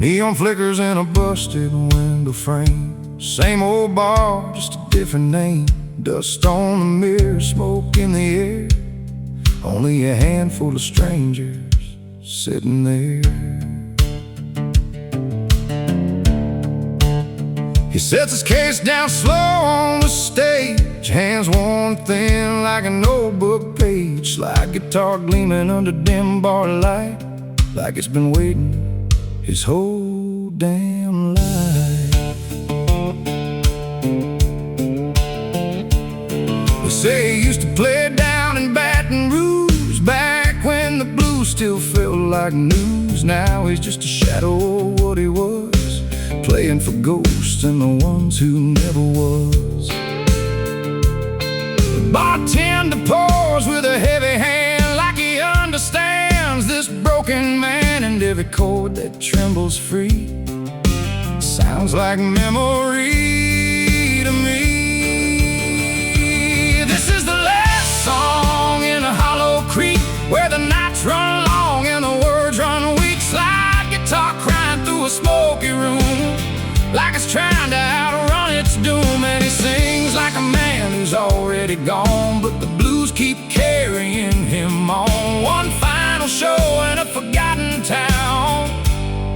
Neon flickers in a busted window frame. Same old bar, just a different name. Dust on the mirror, smoke in the air. Only a handful of strangers sitting there. He sets his case down slow on the stage, hands worn thin like a notebook page. Slide guitar gleaming under dim bar light, like it's been waiting his whole damn life. They say he used to play down in Baton Rouge, back when the blues still felt like news. Now he's just a shadow of what he was, playing for ghosts and the ones who never was. The bartender pours with a heavy hand, like he understands this broken man, and every chord that trembles free sounds like memory to me. This is the last song in a hollow creek, where the nights run long and the words run weak. Slide guitar crying through a smoky room, like it's trying to outrun its doom. And he sings like a man who's already gone, but the blues keep carrying him on. One final show in a forgotten town,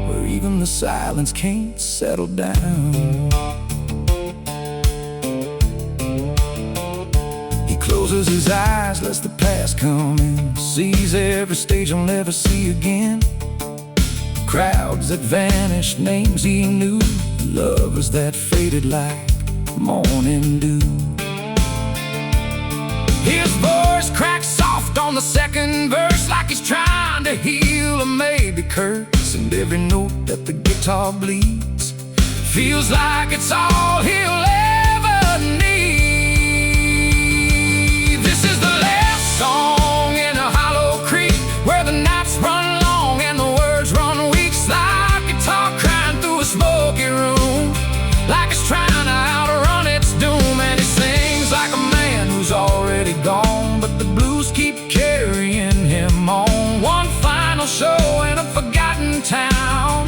where even the silence can't settle down. He closes his eyes, lets the past come in, sees every stage he'll never see again. Crowds that vanished, names he knew, lovers that faded like morning dew. His voice cracks soft on the second verse, like he's trying to heal a maybe curse. And every note that the guitar bleeds feels like it's all he'll ever need. This is the last song in a hollow creek, where the nights run long and the words run weak. Slide guitar crying through a smoky room, like it's trying to outrun its doom. And he sings like a man who's already gone, but the blues keep carrying him on. One final show in a forgotten town,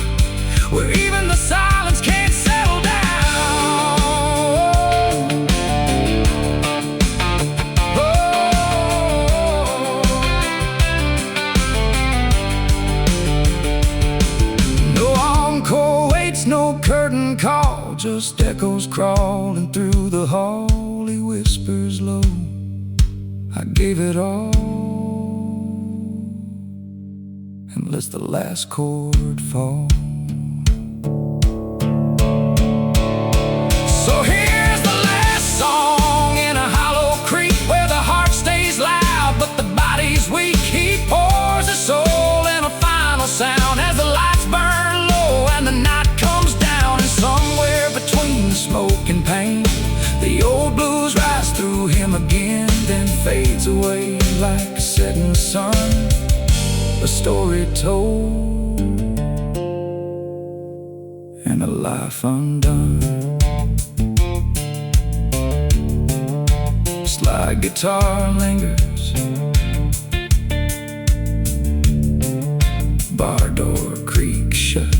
where even the silence can't settle down. No encore waits, no curtain call, just echoes crawling through the hall. He whispers low, I gave it all, and lets the last chord fall. So here's the last song in a hollow creek, where the heart stays loud but the body's weak. He pours his soul in a final sound, as the lights burn low and the night comes down. And somewhere between the smoke and pain, the old blues rise through him again, then fades away like a setting sun, a story told and a life undone. Slide guitar lingers, bar door creaks shut,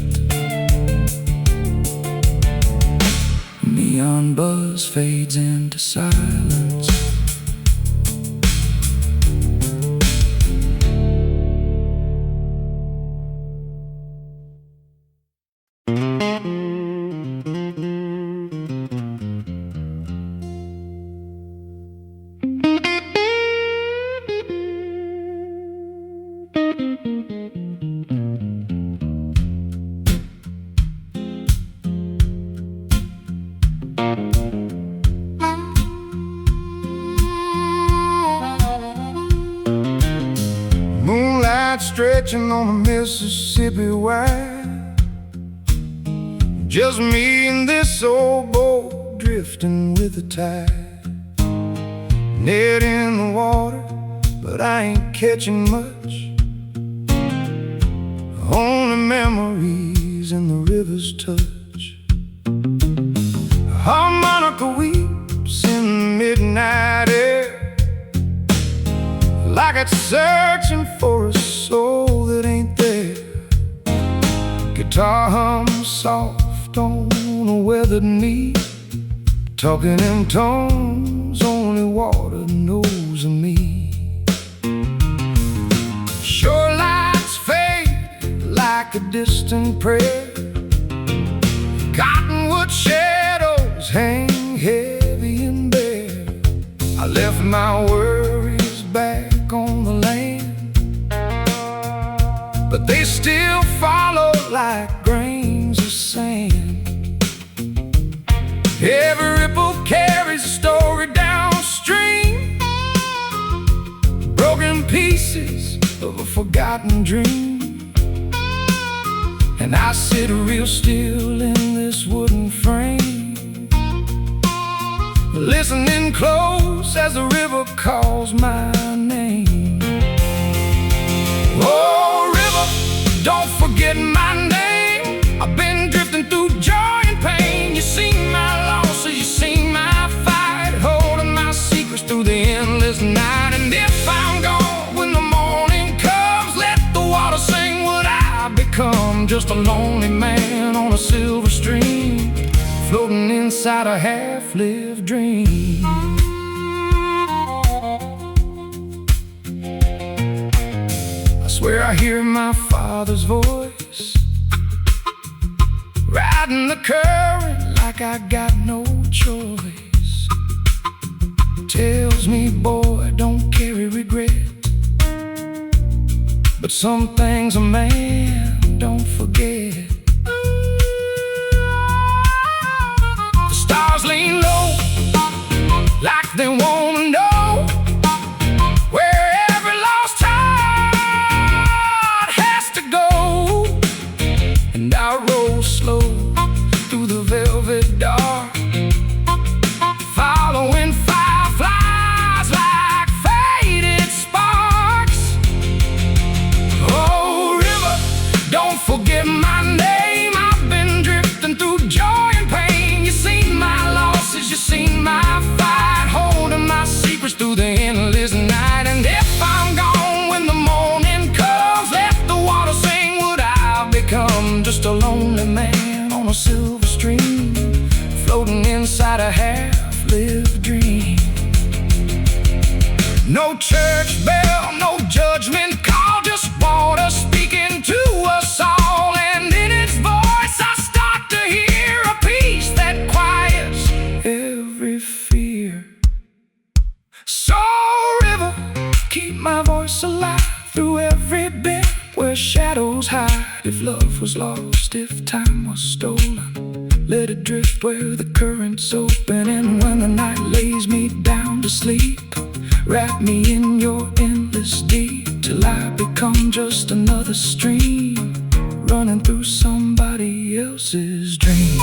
neon buzz fades into silence. Stretching on the Mississippi wide, just me and this old boat drifting with the tide. Net in the water, but I ain't catching much, only memories in the river's touch. A harmonica weeps in the midnight air, like it's searching for a soul that ain't there. guitar hums soft on a weathered knee, talking in tones only water knows of me. Shorelines fade like a distant prayer, cottonwood shadows hang heavy and bare. I left my worries back on the land, but they still follow like grains of sand. Every ripple carries a story downstream, broken pieces of a forgotten dream. And I sit real still in this wooden frame, listening close as the river calls my name. Oh, river, don't forget my name. I've been drifting through joy and pain. You seen my losses, you seen my fight, holding my secrets through the endless night. And if I'm gone when the morning comes, let the water sing what I become. Just a lonely man on a silver stream, floating inside a half-lived dream. I swear I hear my father's voice, riding the current like I got no choice. Tells me, boy, don't carry regret, but some things a man don't forget. The stars lean low like they wanna know where every lost heart has to go. And I roll slow through the velvet dark, following fireflies like faded sparks. Oh, river, don't forget my name. I've been drifting through joy and pain. You seen my losses, you seen my fight, holding my secrets through the endless night. And if I'm gone when the morning comes, let the water sing what I've become. Just a lonely man on a silver stream, floating inside a half-lived dream. No church bell, no judgment call, just water speaking to us all. And in its voice I start to hear a peace that quiets every fear. So river, keep my voice alive through every bend where shadows hide. If love was lost, if time was stolen, let it drift where the current's open. And when the night lays me down to sleep, wrap me in your endless deep, till I become just another stream, running through somebody else's dream.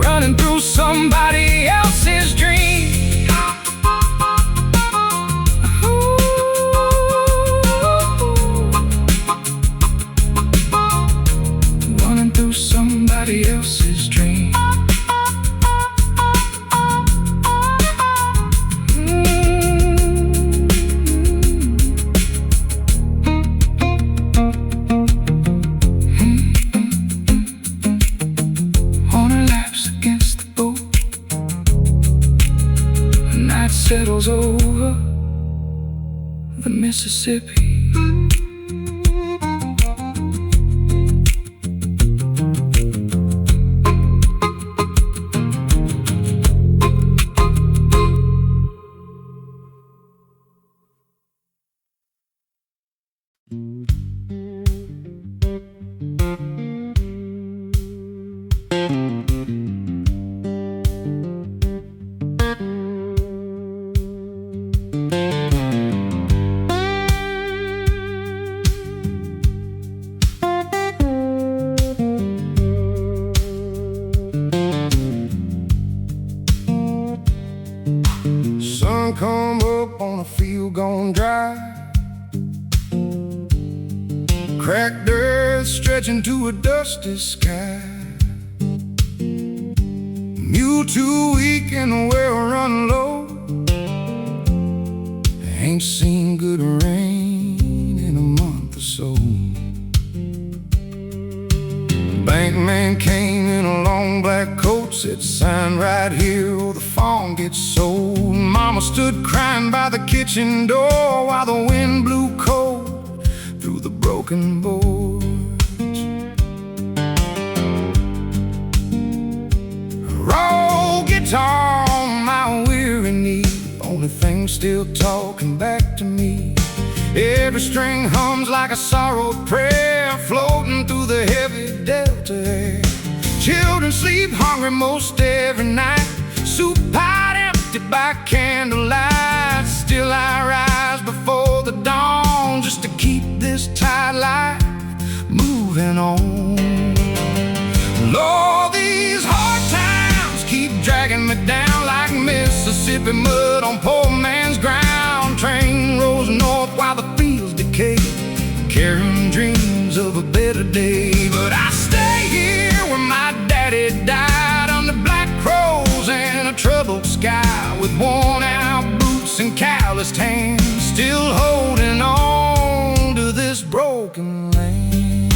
Running through somebody else's dream. Running through somebody else's dream. Settles over the Mississippi. Sun come up on a field gone dry, cracked earth stretching to a dusty sky. Mule too weak and the well run low, ain't seen good rain in a month or so. Bankman came in a long black coat, said sign right here or the farm gets sold. Mama stood crying by the kitchen door while the wind blew cold through the broken boards. Roll guitar on my weary knee, only thing still talking back to me. Every string hums like a sorrowed prayer, floating through the heavy delta air. Children sleep hungry most every night, soup pot empty by candlelight. Still I rise before the dawn just to keep this tired life moving on. Lord, these hard times keep dragging me down like Mississippi mud on poor man's ground. Train rolls north while the fields decay, carrying dreams of a better day. But I stay here where my daddy died, under black crows and a troubled sky, with worn out boots and calloused hands, still holding on to this broken land.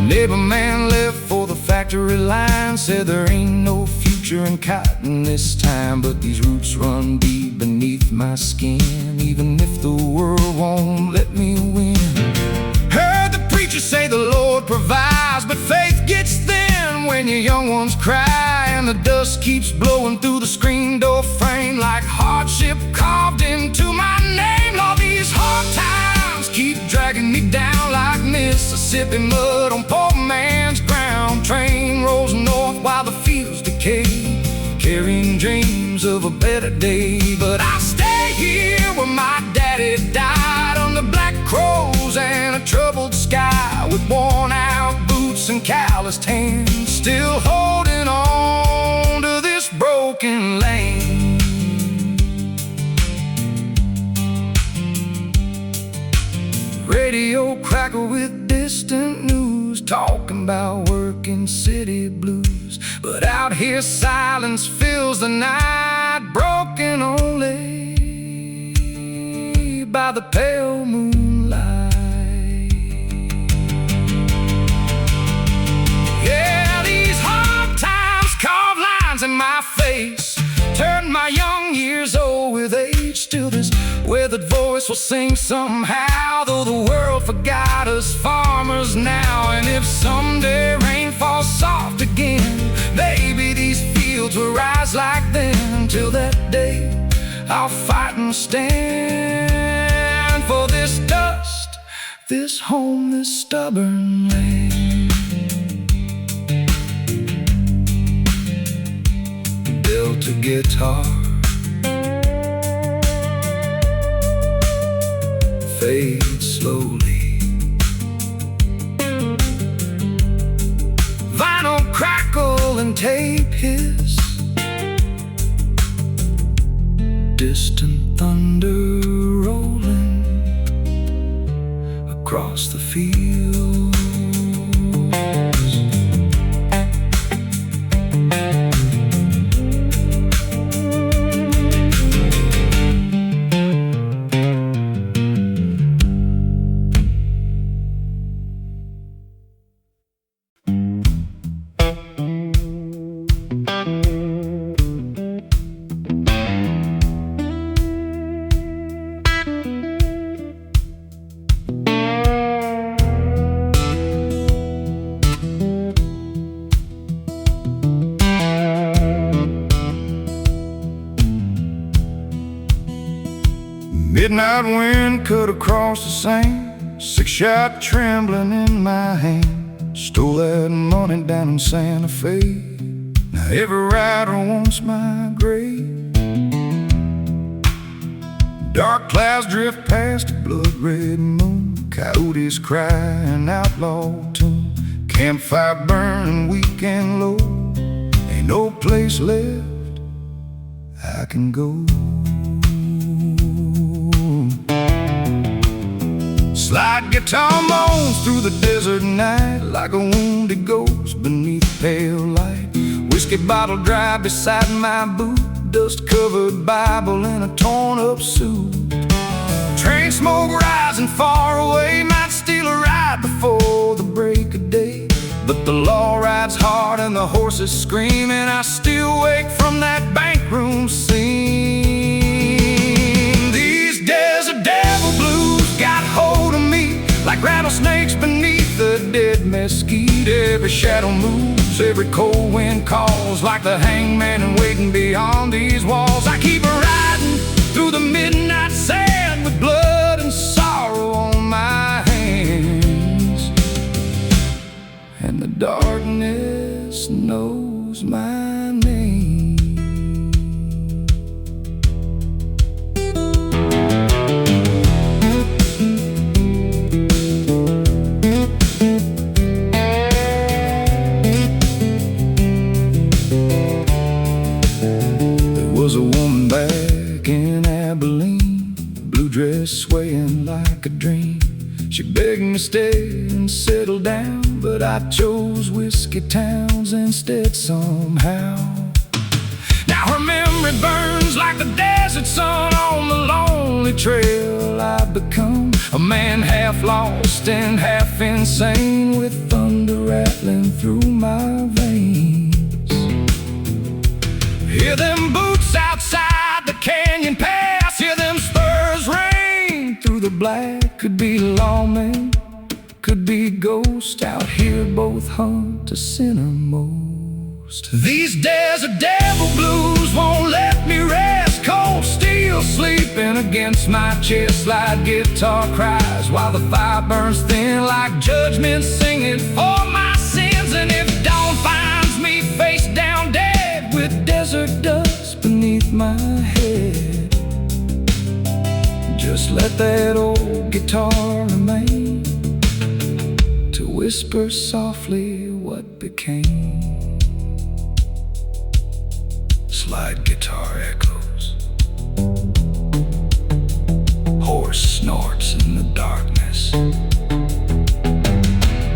Neighbor man left for the factory line, said there ain't no future in cotton this time, but these roots run deep beneath my skin, even if the world won't let me win. Heard the preacher say the Lord provides, but faith gets thin when your young ones cry, and the dust keeps blowing through the screen door frame like hardship carved into my name. All these hard times keep dragging me down like Mississippi mud on poor man's ground. Train rolls north while the fields decay, carrying dreams of a better day. But I stay here where my daddy died, under black crows and a troubled sky, with worn out boots and calloused hands, still holding on to this broken land. Radio crackle with distant news, talking about working city blues. But out here silence fills the night, broken only by the pale moonlight. Yeah, these hard times carve lines in my face, turn my young years old with age. Still this weathered voice will sing somehow, though the world forgot us farmers now. And if someday rain falls soft again, maybe these fields will rise like then. Till that day I'll fight and stand for this dust, this home, this stubborn land. Built a guitar, fades slowly. Vinyl crackle and tape hiss, distant thunder rolling across the fields. Midnight wind cut across the sand, six-shot trembling in my hand. Stole that money down in Santa Fe, now every rider wants my grave. Dark clouds drift past a blood-red moon, coyotes cry an outlaw tune. Campfire burning weak and low, ain't no place left I can go. Slide guitar moans through the desert night like a wounded ghost beneath pale light. whiskey bottle dry beside my boot, dust-covered Bible and a torn-up suit. Train smoke rising far away, might steal a ride before the break of day. But the law rides hard and the horses scream, and I still wake from that bank room scene. These desert devil blues got hold of me like rattlesnakes beneath the dead mesquite. Every shadow moves, every cold wind calls, like the hangman and waiting beyond these walls. I keep riding through the midnight sand with blood and sorrow on my hands, and the darkness knows my name. There was a woman back in Abilene, blue dress swaying like a dream. She begged me stay and settle down, but I chose Whiskey Towns instead somehow. Now her memory burns like the desert sun on the lonely trail I've become. A man half lost and half insane, with thunder rattling through my veins. Hear them boots outside the canyon pass, hear them spurs rain through the black. Could be lawmen, could be ghost, out here both hunt a sinner most. These desert devil blues won't let me rest, cold steel sleeping against my chest. Slide guitar cries while the fire burns thin, like judgment singing for my sins. And if dawn finds me face down dead, with desert dust beneath my head, just let that old guitar remain to whisper softly what became. Slide guitar echoes, horse snorts in the darkness,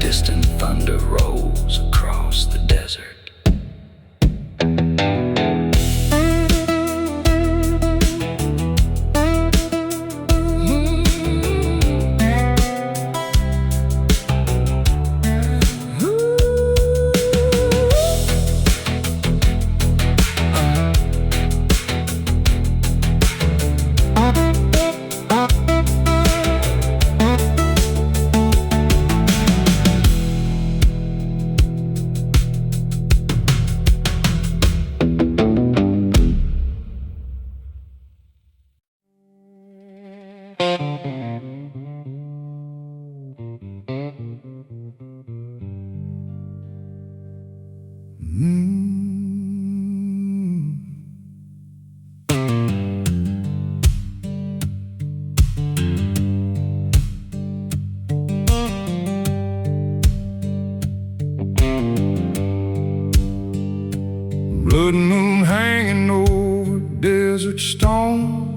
distant thunder rolls across the desert. Blood moon hanging over desert stone,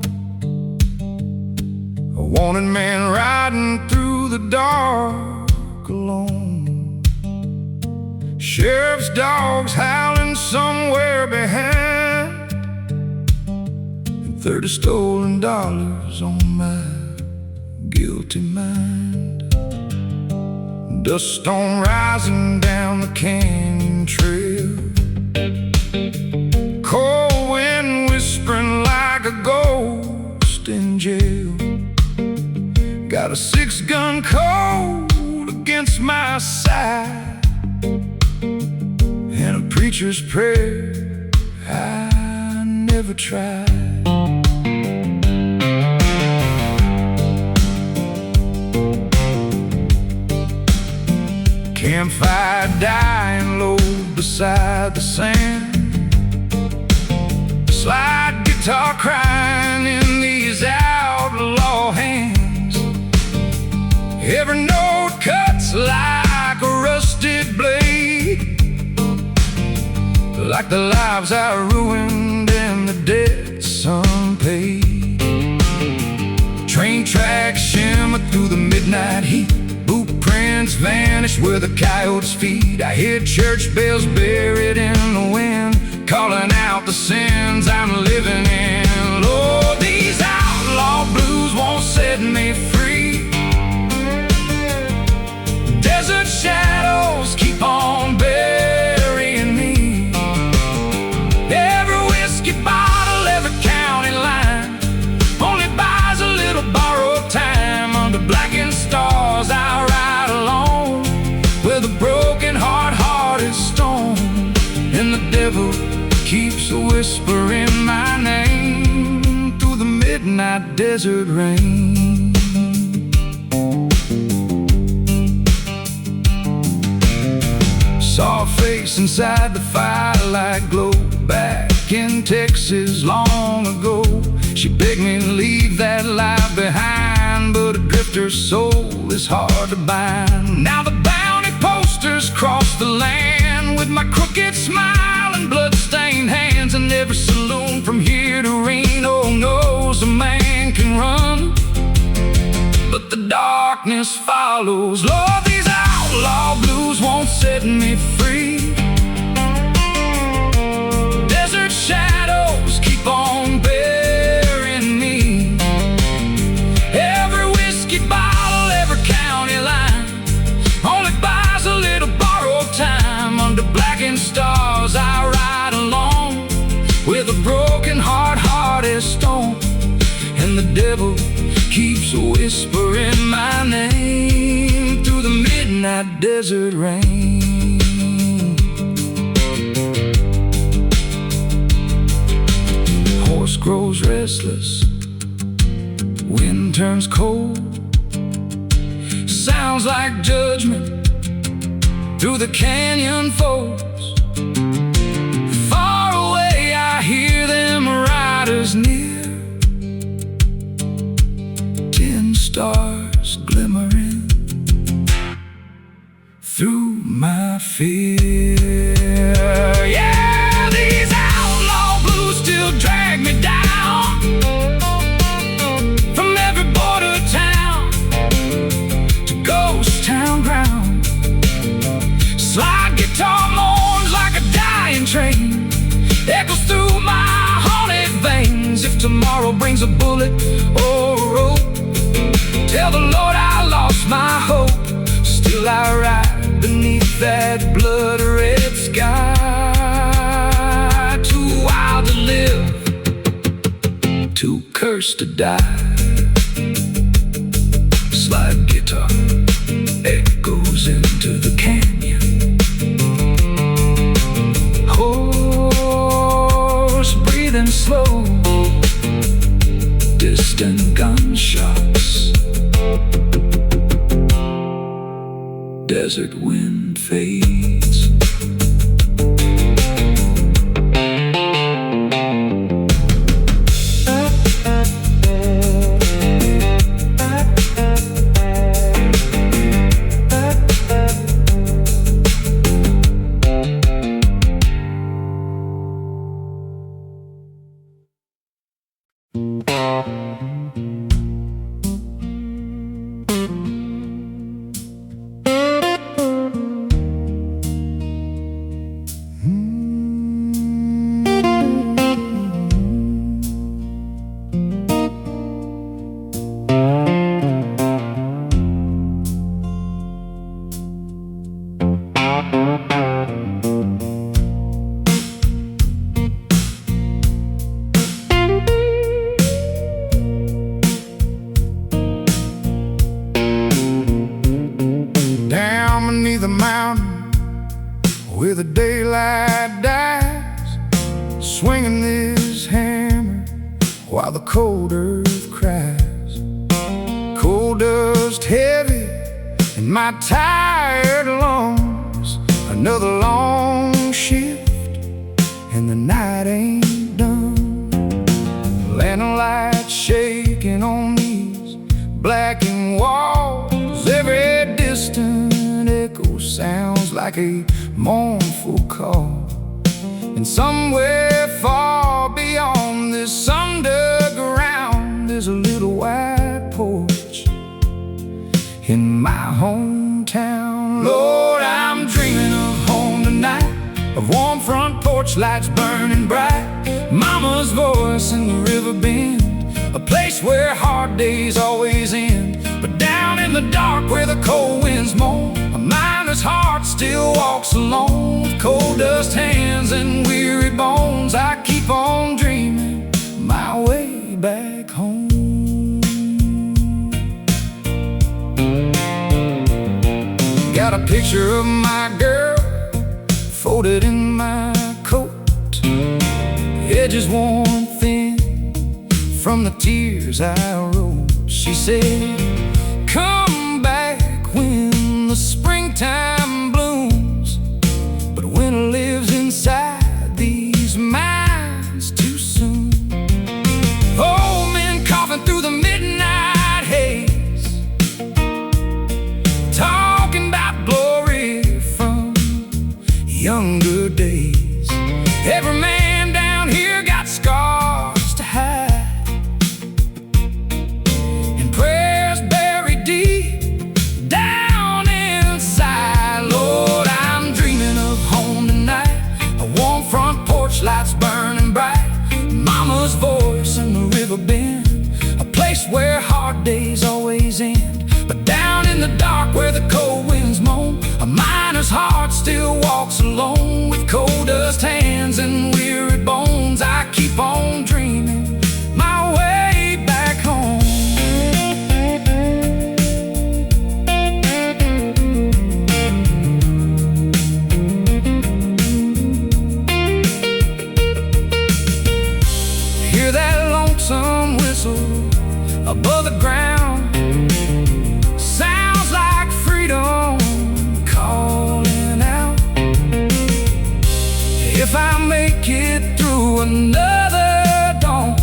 a wanted man riding through the dark alone. Sheriff's dogs howling somewhere behind, and 30 stolen dollars on my guilty mind. Dust storm rising down the canyon trail, cold wind whispering like a ghost in jail. Got a 6-gun cold against my side, and a preacher's prayer I never tried. Campfire dying low beside the sand, slide guitar crying in these outlaw hands. Every note cuts like a rusted blade, like the lives I ruined and the debts unpaid. Train tracks shimmer through the midnight heat, boot print innocence vanished where the coyotes feed. I hear church bells buried in the wind, calling out the sins I'm living in. Lord, these outlaw blues won't set me free. Desert shadows keep on burying me. Every whiskey bottle, every county line only buys a little borrowed time. Under blackened stars I ride alone with a broken heart is stone. And the devil keeps whispering my name through the midnight desert rain. Saw a face inside the firelight glow back in Texas long ago. She begged me to leave that life behind, but a drifter's soul is hard to bind. Now the bounty posters cross the land with my crooked smile and blood-stained hands. And every saloon from here to Reno knows a man can run, but the darkness follows. Lord, these outlaw blues won't set me free. Desert shadows keep on burying me. Every whiskey bottle, every county line only buys a little borrowed time. Under blackened stars I ride alone with a broken heart is stone. And the devil keeps whispering my name through the midnight desert rain. Horse grows restless, wind turns cold, sounds like judgment through the canyon folds. Far away I hear them riders near, stars glimmering through my fear. Yeah, these outlaw blues still drag me down from every border town to ghost town ground. Slide guitar mourns like a dying train, echoes through my haunted veins. If tomorrow brings a bullet or a rope, tell the Lord I lost my hope. Still I ride beneath that blood-red sky. Too wild to live, too cursed to die. Slide guitar echoes into the canyon. Horse breathing slow, distant gunshots. Desert wind fades. The mountain where the daylight dies, swinging this hammer while the cold earth cries. Cold dust heavy in my tired lungs. Another long shift and the night ain't done. Lantern light shaking on these blackened walls. Every distant echo sounds like a mournful call. And somewhere far beyond this underground, there's a little white porch in my hometown. of warm front porch lights burning bright, mama's voice in the river bend, a place where hard days always end. But down in the dark where the cold winds moan, a miner's heart still walks alone. With coal dust hands and weary bones, I keep on dreaming my way back home. Got a picture of my girl folded in my coat, edges worn thin from the tears I wrote. She said, come back when the springtime blooms, but winter lives inside these minds too soon. Old men coughing through the midnight haze, talking about glory from younger days. Every man down here got scars to hide, and prayers buried deep down inside. Lord, I'm dreaming of home tonight, a warm front porch, lights burning bright, mama's voice in the river bend, a place where hard days always end. But down in the dark where the cold winds moan, a miner's heart still walks alone. With coal dust hands and weary bones, I keep on dreaming my way back home. Hear that lonesome whistle above the ground, sounds like freedom calling out. If I make it through another dawn,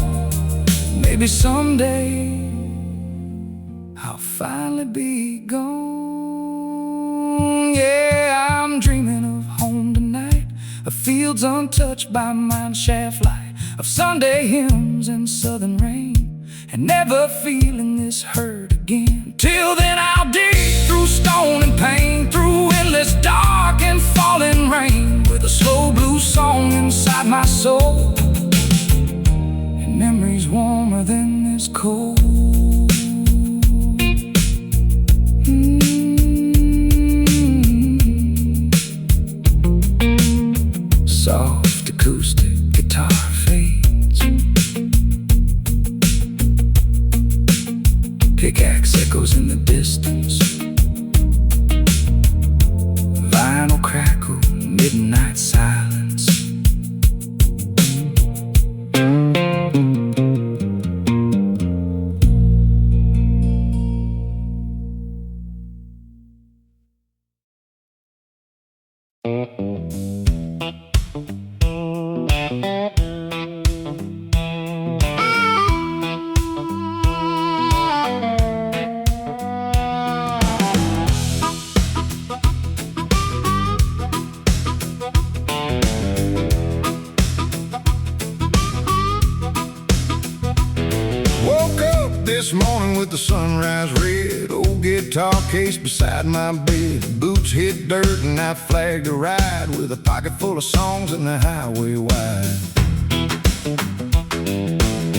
maybe someday I'll finally be gone. Yeah, I'm dreaming of home tonight, of fields untouched by mine shaft light, of Sunday hymns and southern rain, and never feeling this hurt again. Till then I'll dig through stone and pain, through endless dark and falling rain, with a slow blues song inside my soul, and memories warmer than this cold. Soft acoustic guitar fades, pickaxe echoes in the distance, vinyl crackle, midnight silence. This morning with the sunrise red, old guitar case beside my bed, boots hit dirt and I flagged a ride, with a pocket full of songs and the highway wide.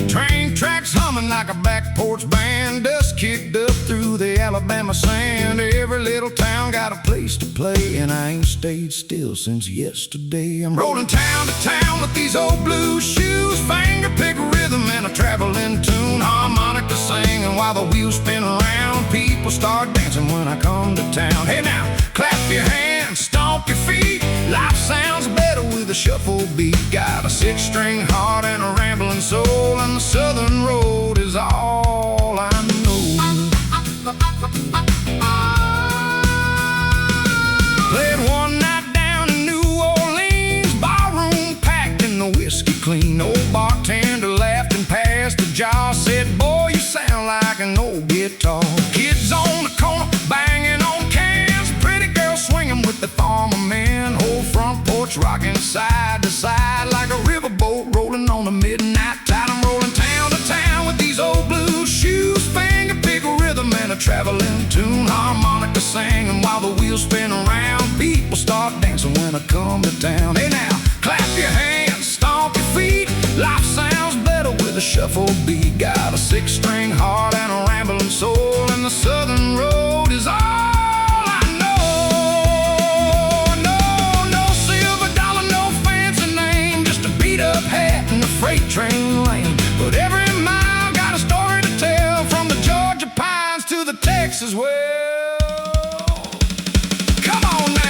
Train tracks humming like a back porch band, dust kicked up through the Alabama sand. Every little town got a place to play, and I ain't stayed still since yesterday. I'm rolling town to town with these old blue shoes, finger pick rhythm and a traveling tune, harmonica singing while the wheels spin around. People start dancing when I come to town. Hey now, clap your hands, stomp your feet, life sounds better with a shuffle beat. Got a six-string heart and a rambling soul, and the southern road is all I know. Played one night down in New Orleans, barroom packed and the whiskey clean. Old bartender laughed and passed the jar, said, boy, you sound like an old guitar. Kids on the corner banging on cans, pretty girls swinging with the farmer men, whole front porch rocking side to side like a riverboat rolling on the midnight tide. I'm rolling town to town with these old blue shoes, finger pick rhythm and a traveling tune, harmonica singing while the wheels spin around. People start dancing when I come from the town. Hey now, clap your hands, stomp your feet. Life sounds better with a shuffle beat. Got a six-string heart and a rambling soul, and the southern road is all I know. No silver dollar, no fancy name, just a beat-up hat and a freight train lane. But every mile got a story to tell, from the Georgia pines to the Texas well. Come on now.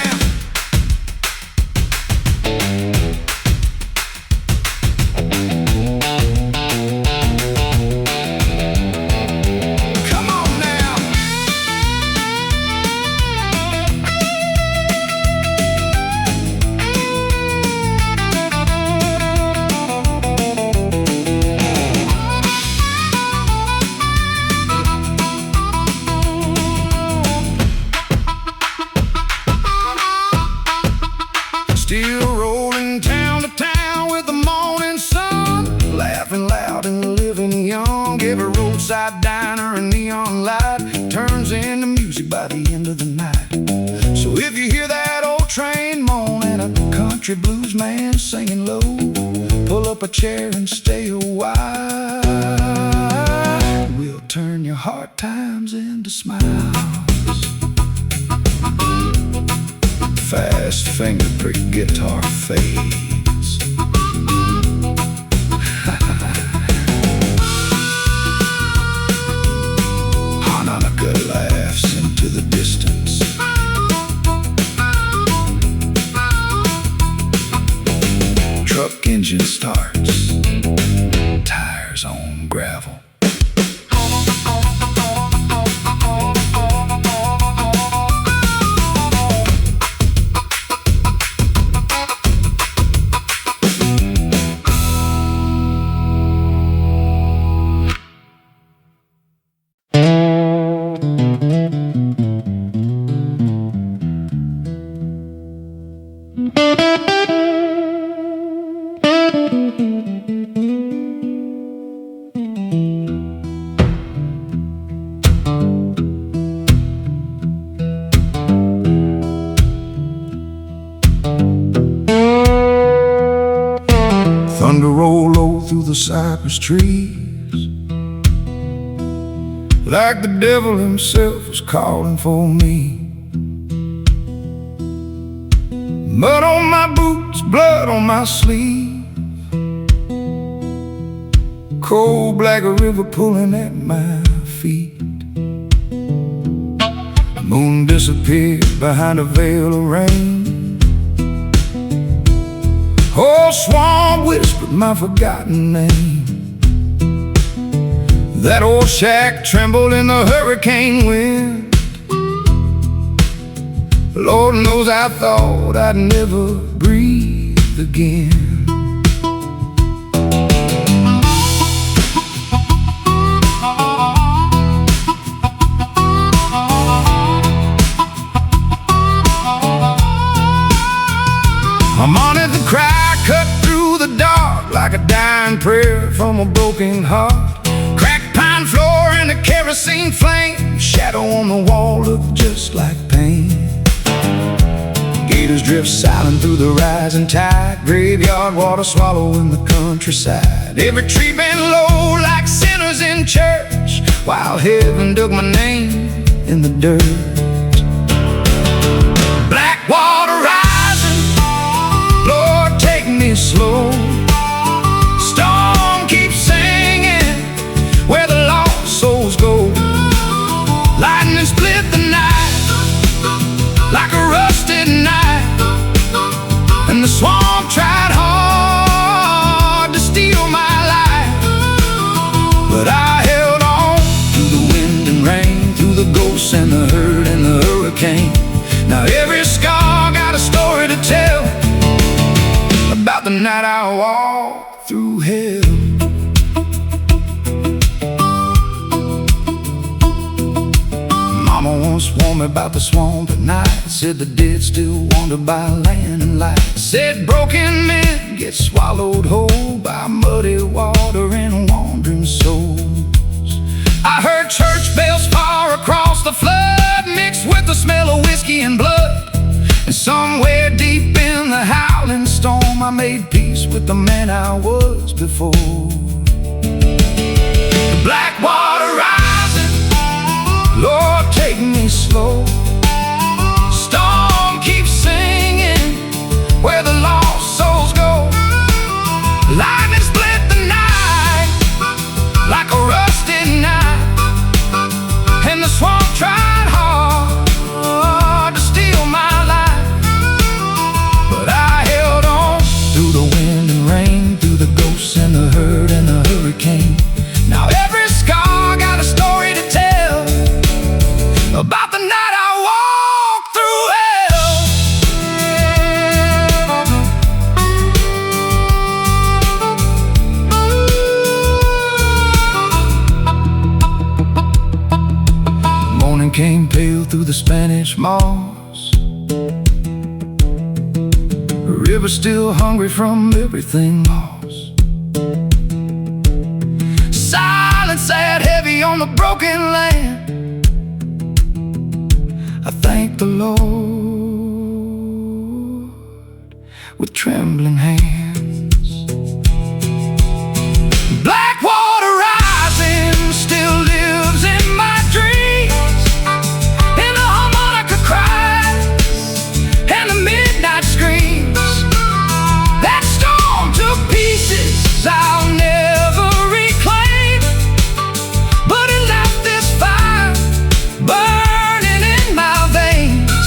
Still rolling town to town with the morning sun, laughing loud and living young. Every roadside diner and neon light turns into music by the end of the night. So if you hear that old train moan and a country blues man singing low, pull up a chair and stay a while. We'll turn your hard times into smiles. Fast finger prick guitar fades. Harmonica laughs into the distance. Truck engine starts, tires on gravel. Thunder roll low through the cypress trees, like the devil himself was calling for me. Mud on my boots, blood on my sleeve, cold black river pulling at my feet. The moon disappeared behind a veil of rain. Old swamp whispered my forgotten name. That old shack trembled in the hurricane wind. Lord knows I thought I'd never breathe again. Harmonic the cry cut through the dark like a dying prayer from a broken heart. Cracked pine floor and a kerosene flame, shadow on the wall looked just like pain. Gators drift silent through the rising tide, graveyard water swallowing the countryside. Every tree bent low like sinners in church, while heaven dug my name in the dirt. Black water rising, Lord take me slow. Storm keeps singing where the lost souls go. Lightning split the night like a rusted knife, and the swamp tried hard to steal my life. But I held on through the wind and rain, through the ghosts and the hurt and the hurricane. Now every scar got a story to tell about the night I walked through hell. Mama once warned me about the swamp at night. Said the dead still wandered by land and light. Said broken men get swallowed whole by muddy water and wandering souls. I heard church bells far across the flood, mixed with the smell of whiskey and blood. And somewhere deep in the howling storm, I made peace with the man I was before. The black water rising, Lord, take me slow. Storm keeps singing where the lost souls go. Lightning split the night like a rusted knife, and the swamp tried hard to steal my life. But I held on through the wind and rain, through the ghosts and the hurt and the hurricane. Now every scar got a story to tell about the night I walked through hell. The morning came pale through the Spanish moss. The river still hungry from everything lost. Silence sat heavy on the broken land. I thank the Lord with trembling hands. Black water rising still lives in my dreams, and the harmonica cries and the midnight screams. That storm took pieces I'll never reclaim, but it left this fire burning in my veins.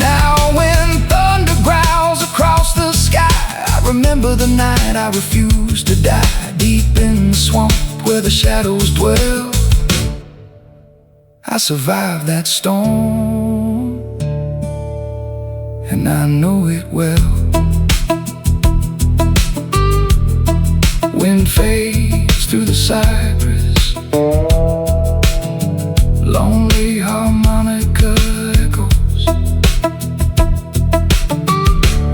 Now when thunder growls across the sky, I remember the night I refused to die. Deep in the swamp where the shadows dwell, I survived that storm, and I know it well. Wind fades through the cypress, lonely harmonica echoes.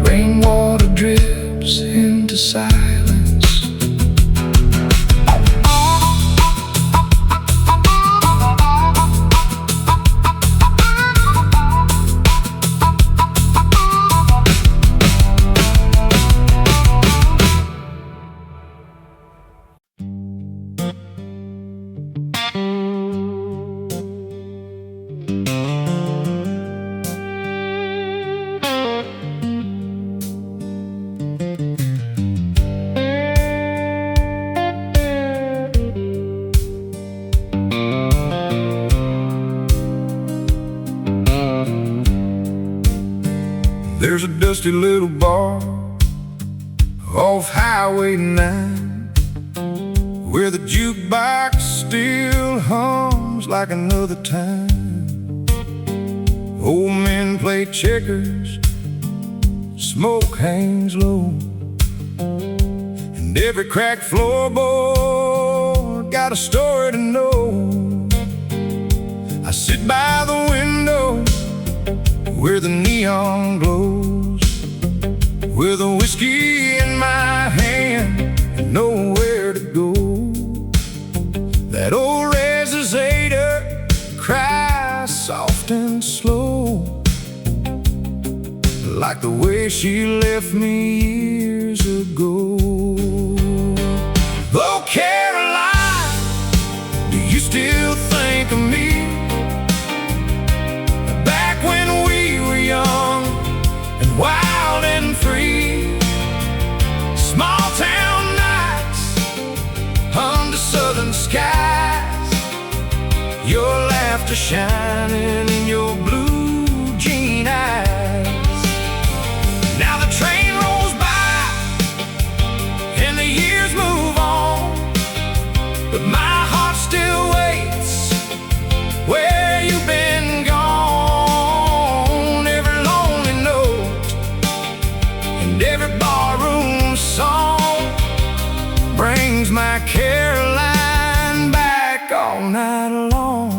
Rainwater drips into silence. There's a dusty little bar off Highway 9, where the jukebox still hums like another time. Old men play checkers, smoke hangs low, and every cracked floorboard got a story to know. I sit by the window where the neon glows, with a whiskey in my hand and nowhere to go. That old resonator cries soft and slow, like the way she left me years ago. Oh, Caroline, do you still think of me? Back when we were young and wild and free, small town nights under southern skies, your laughter shining in your blue jean eyes. Now the train rolls by and the years move on, but my heart still waits where you've been gone. Every lonely note and every barroom song brings my Caroline back all night long.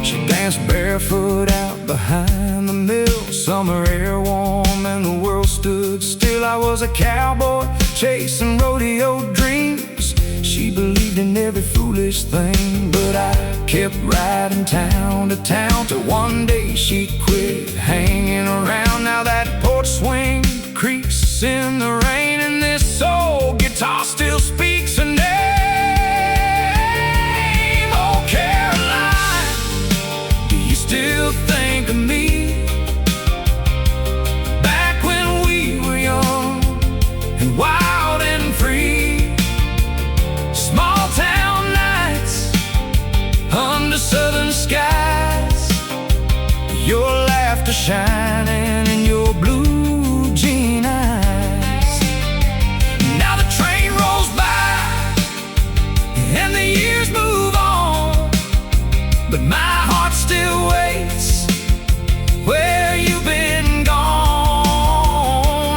She danced barefoot out behind the mill, summer air warm and the world stood still. I was a cowboy chasing rodeo dreams. She believed believed in every foolish thing, but I kept riding town to town till one day she quit hanging around. Now that porch swing creaks in the rain, and this old guitar still speaks her name. Oh, Caroline, do you still think of me? Back when we were young and wild and free, small town nights under southern skies, your laughter shining in your blue jean eyes. Now the train rolls by and the years move on, but my heart still waits where you've been gone.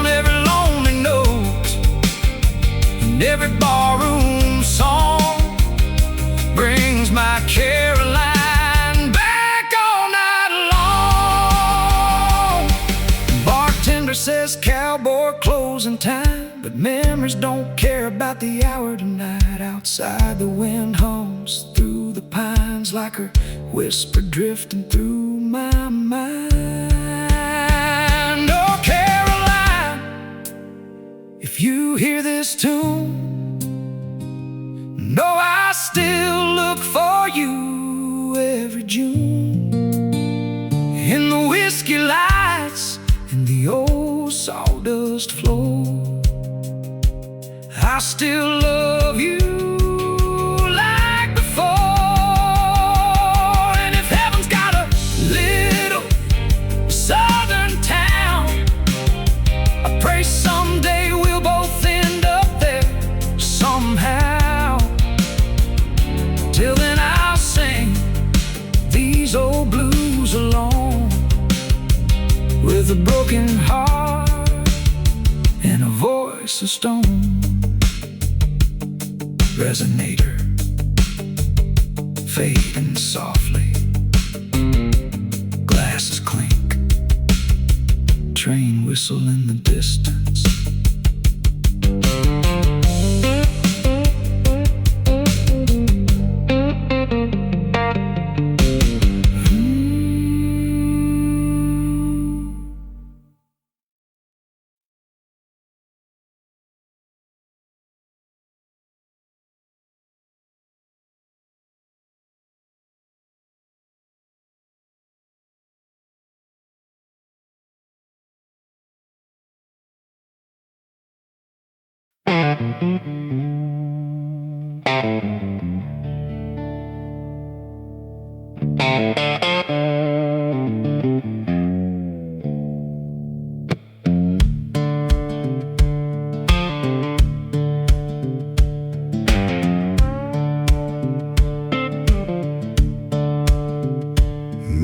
Every lonely note and every barroom song brings my Caroline back all night long. Bartender says cowboy closing time, but memories don't care about the hour tonight. Outside the wind hums through the pines like her whisper drifting through my mind. Oh, Caroline, if you hear this tune, know I still look for you every June, in the whiskey lights and the old sawdust floor. I still love you like before. And if heaven's got a little southern town, I pray someday we'll both end up there somehow. Till then I'll sing these old blues alone, with a broken heart and a voice of stone. Resonator fading softly, glasses clink, train whistle in the distance.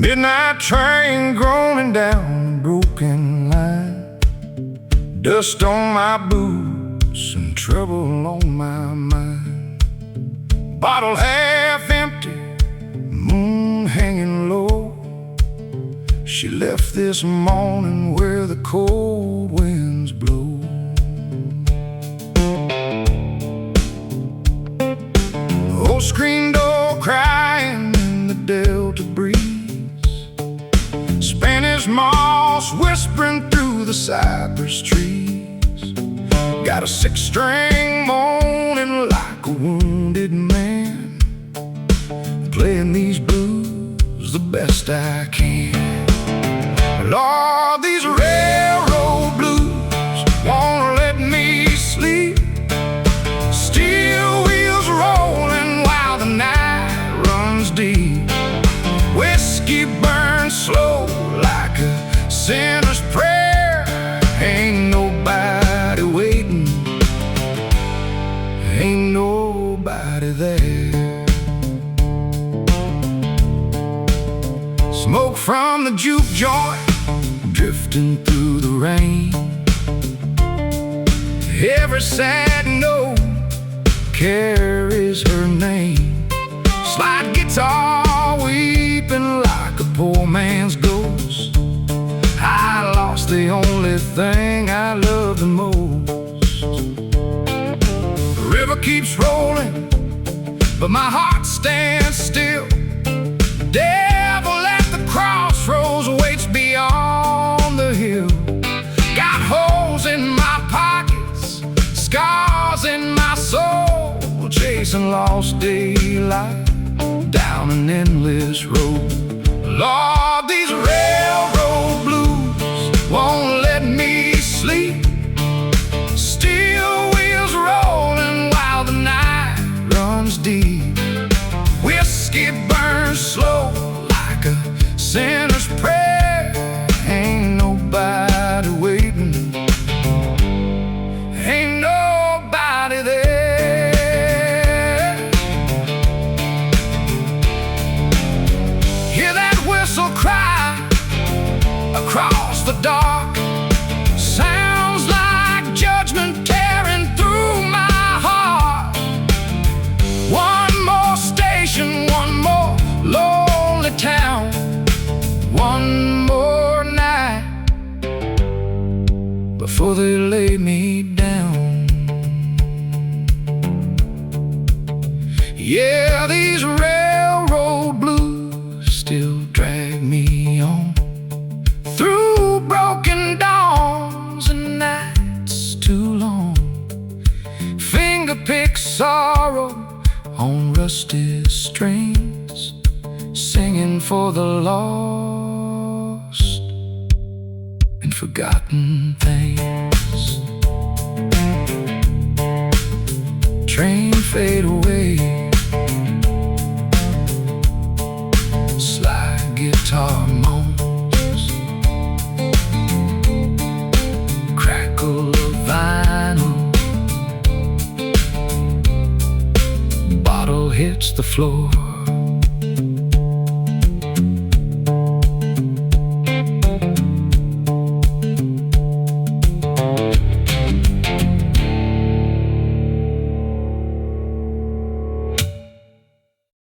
Midnight train groaning down a broken line, dust on my boots and trouble on my mind. Bottle half empty, moon hanging low. She left this morning where the cold winds blow. Old screen door crying in the delta breeze, Spanish moss whispering through the cypress trees. Got a six-string moaning like a wounded man, playing these blues the best I can. Lord, these railroad blues won't let me sleep. Steel wheels rolling while the night runs deep. Whiskey burns slow like a sinner's prayer. Ain't nobody waiting, ain't nobody there. Smoke from the juke joint drifting through the rain. Every sad note carries her name. Slide guitar weeping like a poor man's ghost. I lost the only thing I love the most. The river keeps rolling but my heart stands still. Devil at the crossroads waits beyond the hill. Got holes in my pockets, scars in my soul, chasing lost daylight down an endless road. Lord, these railroad blues won't let me sleep. Steel wheels rolling while the night runs deep. Whiskey burns slow like a sinner's prayer. Ain't nobody waiting, ain't nobody there. Hear that whistle cry across the dark. Sounds like judgment tearing through my heart. One more station, one more lonely town, one more night before they lay me down. Yeah, these railroad blues still drag me on through broken dawns and nights too long. Finger-pick sorrow on rusty strings, singing for the lost and forgotten things. Train fade away, slide guitar moans, crackle of vinyl, bottle hits the floor.